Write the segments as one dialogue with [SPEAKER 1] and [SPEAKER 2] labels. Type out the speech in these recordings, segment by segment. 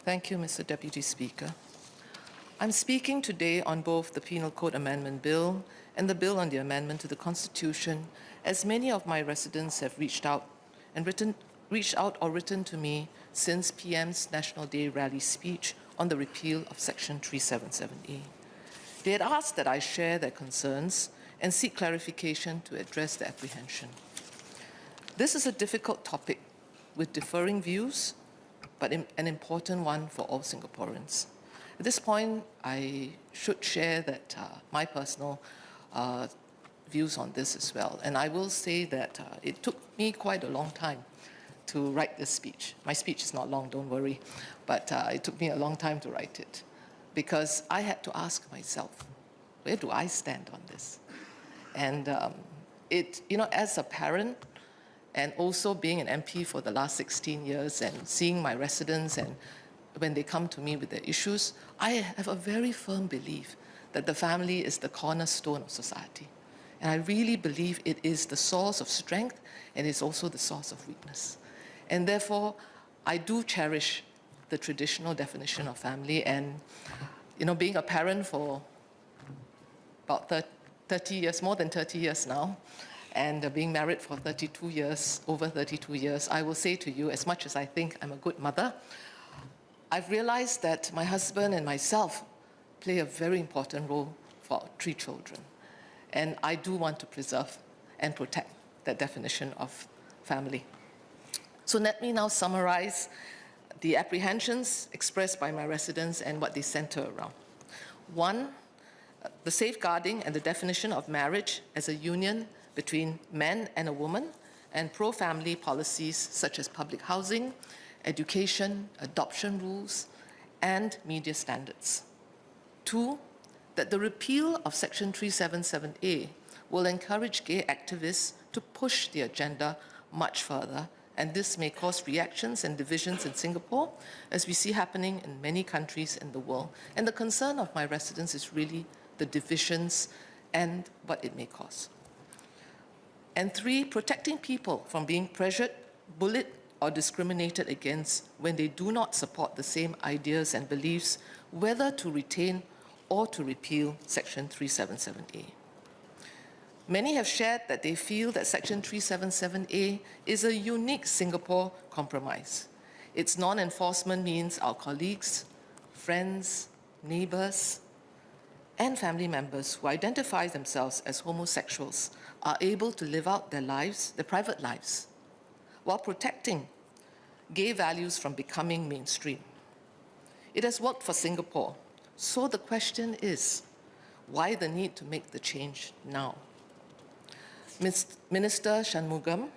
[SPEAKER 1] Thank you, Mr. Deputy Speaker. I'm speaking today on both the Penal Code Amendment Bill and the Bill on the Amendment to the Constitution, as many of my residents have reached out or written to me since PM's National Day rally speech on the repeal of Section 377A. They had asked that I share their concerns and seek clarification to address their apprehension. This is a difficult topic with differing views, but an important one for all Singaporeans. At this point, I should share that my personal views on this as well. And I will say that it took me quite a long time to write this speech. My speech is not long, don't worry, but it took me a long time to write it because I had to ask myself, where do I stand on this? And as a parent, and also being an MP for the last 16 years and seeing my residents and when they come to me with their issues, I have a very firm belief that the family is the cornerstone of society. And I really believe it is the source of strength and it's also the source of weakness. And therefore, I do cherish the traditional definition of family. And being a parent for about 30 years, more than 30 years now, and being married for over 32 years, I will say to you, as much as I think I'm a good mother, I've realized that my husband and myself play a very important role for our 3 children. And I do want to preserve and protect that definition of family. So let me now summarize the apprehensions expressed by my residents and what they center around. 1, the safeguarding and the definition of marriage as a union between man and a woman, and pro-family policies such as public housing, education, adoption rules, and media standards. 2, that the repeal of Section 377A will encourage gay activists to push the agenda much further, and this may cause reactions and divisions in Singapore, as we see happening in many countries in the world. And the concern of my residents is really the divisions and what it may cause. And 3, protecting people from being pressured, bullied, or discriminated against when they do not support the same ideas and beliefs, whether to retain or to repeal Section 377A. Many have shared that they feel that Section 377A is a unique Singapore compromise. Its non-enforcement means our colleagues, friends, neighbors, and family members who identify themselves as homosexuals are able to live out their lives, their private lives, while protecting gay values from becoming mainstream. It has worked for Singapore, so the question is, why the need to make the change now? Minister Shanmugam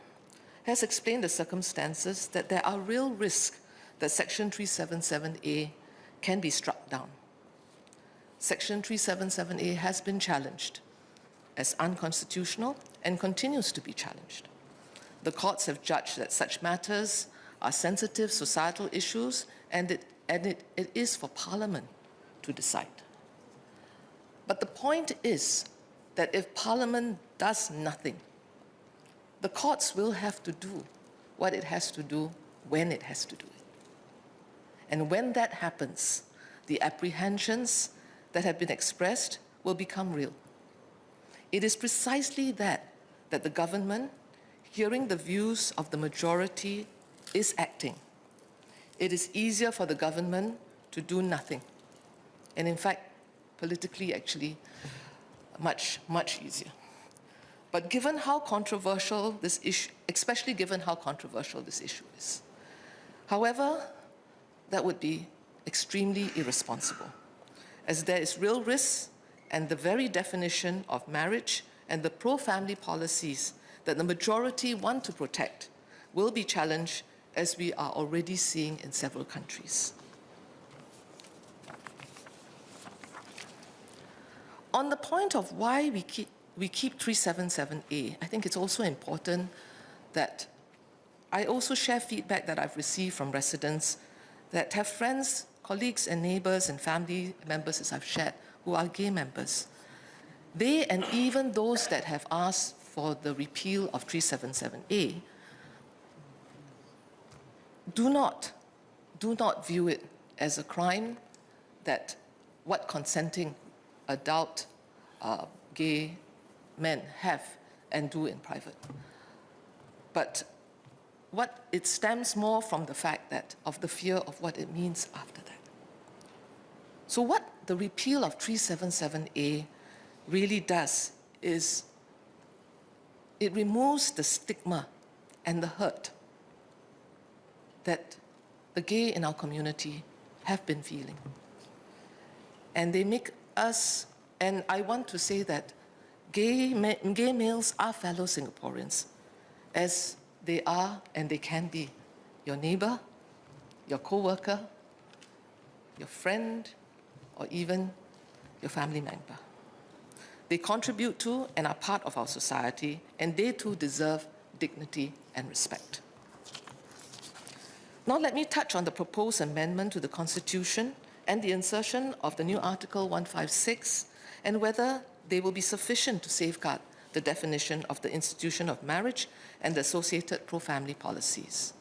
[SPEAKER 1] has explained the circumstances that there are real risks that Section 377A can be struck down. Section 377A has been challenged as unconstitutional and continues to be challenged. The courts have judged that such matters are sensitive societal issues and it is for Parliament to decide. But the point is that if Parliament does nothing, the courts will have to do what it has to do when it has to do it. And when that happens, the apprehensions that have been expressed will become real. It is precisely that the government, hearing the views of the majority, is acting. It is easier for the government to do nothing. And in fact, politically, actually, much, much easier. But given how controversial this issue, especially given how controversial this issue is, however, that would be extremely irresponsible, as there is real risk and the very definition of marriage and the pro-family policies that the majority want to protect will be challenged, as we are already seeing in several countries. On the point of why we keep 377A, I think it's also important that I also share feedback that I've received from residents that have friends, colleagues and neighbors and family members, as I've shared, who are gay members. They, and even those that have asked for the repeal of 377A, do not view it as a crime that what consenting adult gay men have and do in private. But it stems more from the fact that of the fear of what it means after that. So what the repeal of 377A really does is it removes the stigma and the hurt that the gay in our community have been feeling. And they make us, and I want to say that gay males are fellow Singaporeans, as they are and they can be your neighbor, your co-worker, your friend, or even your family member. They contribute to and are part of our society, and they too deserve dignity and respect. Now let me touch on the proposed amendment to the Constitution and the insertion of the new Article 156 and whether they will be sufficient to safeguard the definition of the institution of marriage and the associated pro-family policies.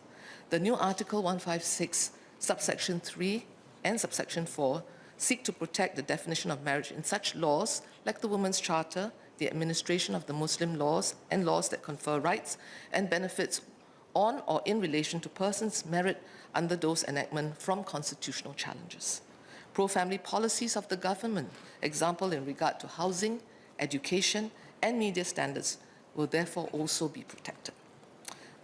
[SPEAKER 1] The new Article 156, subsection 3 and subsection 4 seek to protect the definition of marriage in such laws like the Women's Charter, the administration of the Muslim laws, and laws that confer rights and benefits on or in relation to persons married under those enactments from constitutional challenges. Pro-family policies of the government, example in regard to housing, education, and media standards, will therefore also be protected.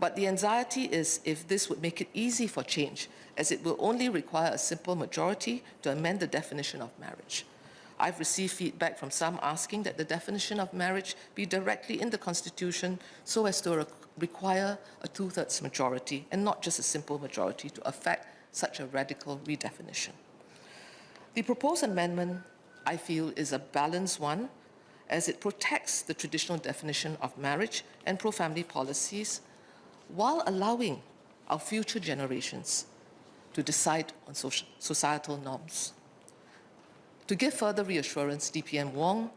[SPEAKER 1] But the anxiety is if this would make it easy for change, as it will only require a simple majority to amend the definition of marriage. I've received feedback from some asking that the definition of marriage be directly in the Constitution so as to require a two-thirds majority and not just a simple majority to affect such a radical redefinition. The proposed amendment, I feel, is a balanced one as it protects the traditional definition of marriage and pro-family policies while allowing our future generations to decide on societal norms. To give further reassurance, DPM Wong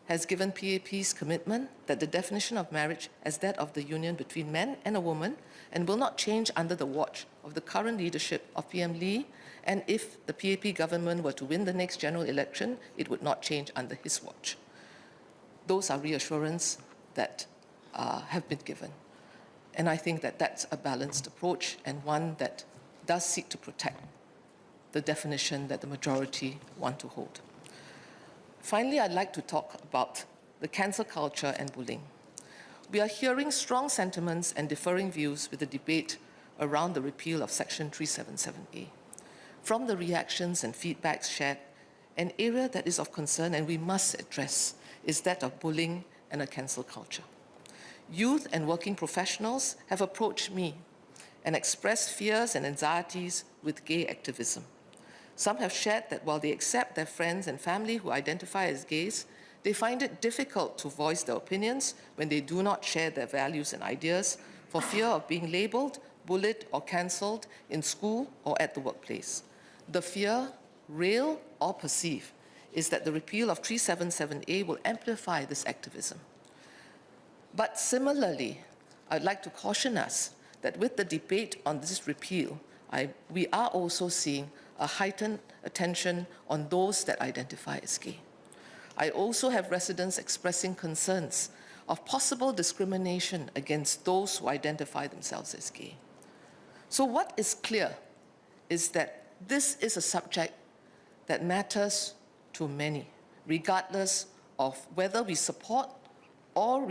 [SPEAKER 1] has given PAP's commitment that the definition of marriage as that of the union between man and a woman and will not change under the watch of the current leadership of PM Lee, and if the PAP government were to win the next general election, it would not change under his watch. Those are reassurances that have been given. And I think that that's a balanced approach and one that does seek to protect the definition that the majority want to hold. Finally, I'd like to talk about the cancel culture and bullying. We are hearing strong sentiments and differing views with the debate around the repeal of Section 377A. From the reactions and feedbacks shared, an area that is of concern and we must address is that of bullying and a cancel culture. Youth and working professionals have approached me and expressed fears and anxieties with gay activism. Some have shared that while they accept their friends and family who identify as gays, they find it difficult to voice their opinions when they do not share their values and ideas for fear of being labeled, bullied, or cancelled in school or at the workplace. The fear, real or perceived, is that the repeal of 377A will amplify this activism. But similarly, I'd like to caution us that with the debate on this repeal, we are also seeing a heightened attention on those that identify as gay. I also have residents expressing concerns of possible discrimination against those who identify themselves as gay. So what is clear is that this is a subject that matters to many, regardless of whether we support or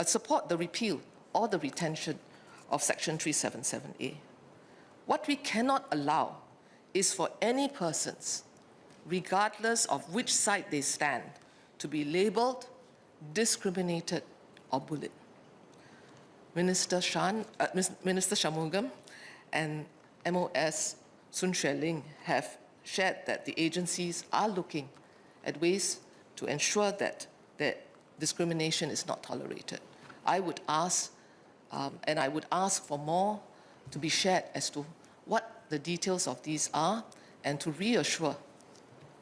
[SPEAKER 1] support the repeal or the retention of Section 377A. What we cannot allow is for any persons, regardless of which side they stand, to be labeled, discriminated, or bullied. Minister Shanmugam and MOS Sun Xueling have shared that the agencies are looking at ways to ensure that discrimination is not tolerated. I would ask, and I would ask for more to be shared as to what the details of these are and to reassure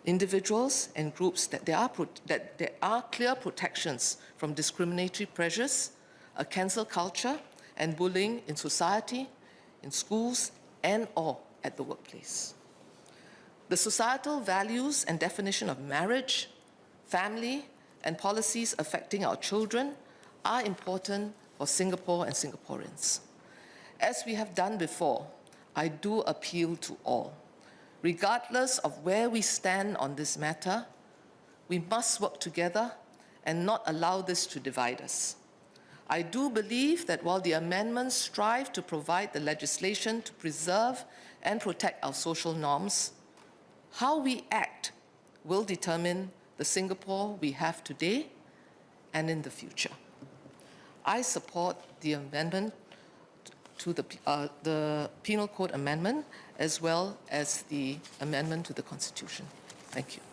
[SPEAKER 1] individuals and groups that there are clear protections from discriminatory pressures, a cancel culture, and bullying in society, in schools, and or at the workplace. The societal values and definition of marriage, family, and policies affecting our children are important for Singapore and Singaporeans. As we have done before, I do appeal to all. Regardless of where we stand on this matter, we must work together and not allow this to divide us. I do believe that while the amendments strive to provide the legislation to preserve and protect our social norms, how we act will determine the Singapore we have today and in the future. I support the amendment to the Penal Code Amendment as well as the amendment to the Constitution. Thank you.